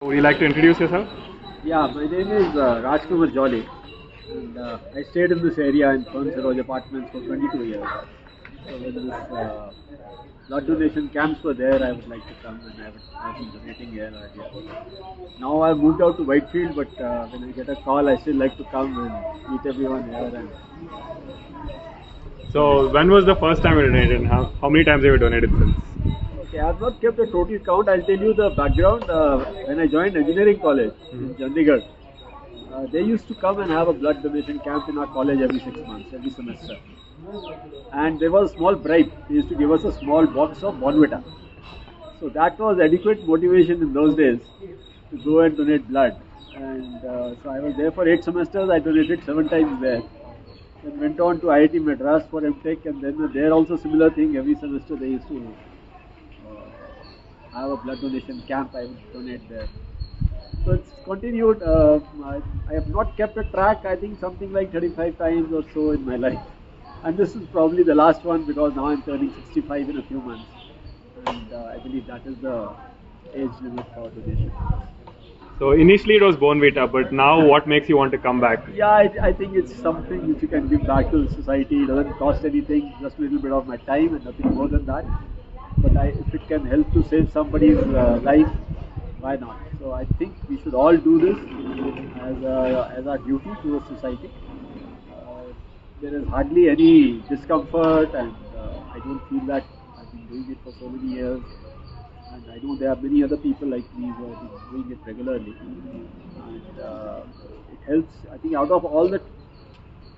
Would you like to introduce yourself? Yeah, my name is Rajkumar Jolly, and I stayed in this area in Fern Saroj Apartments for 22 years. So when this blood donation camps were there, I would like to come, and I've been donating here earlier. Now I've moved out to Whitefield, but when I get a call, I still like to come and meet everyone here. And So, when was the first time you donated? And how many times have you donated since? okay, I've not kept a total count. I'll tell you the background. When I joined engineering college in Chandigarh, they used to come and have a blood donation camp in our college every 6 months, every semester. And there was a small bribe. They used to give us a small box of Bonvita. So that was adequate motivation in those days to go and donate blood. And so I was there for 8 semesters. I donated 7 times there. Then went on to IIT Madras for MTech, and then there also similar thing. Every semester they used to have a blood donation camp. I would donate there. So it's continued. I have not kept a track. I think something like 35 times or so in my life. And this is probably the last one because now I'm turning 65 in a few months. And I believe that is the age limit for donation. So, initially it was Bonvita, but now what makes you want to come back? Yeah, I think it's something which you can give back to the society. It doesn't cost anything, just a little bit of my time and nothing more than that. But if it can help to save somebody's life, why not? So I think we should all do this as our duty to the society. There is hardly any discomfort, and I don't feel that I've been doing it for so many years. And I know there are many other people like me who have been doing it regularly. And it helps. I think out of all the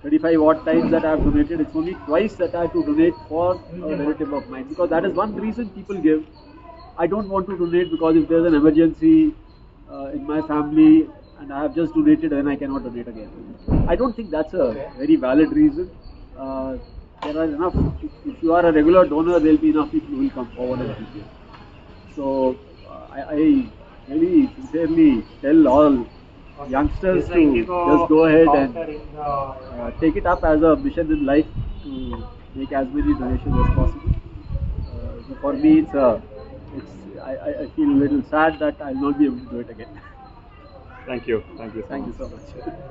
35 odd times that I have donated, it's only twice that I have to donate for a relative of mine. Because that is one reason people give. I don't want to donate because if there's an emergency in my family and I have just donated, then I cannot donate again. I don't think that's a very valid reason. There are enough, if you are a regular donor, there will be enough people who will come forward and help you. So I really sincerely tell all youngsters to just go ahead and take it up as a mission in life to make as many donations as possible. So for me, I feel a little sad that I'll not be able to do it again. Thank you. Thank you so Thank you much. so much.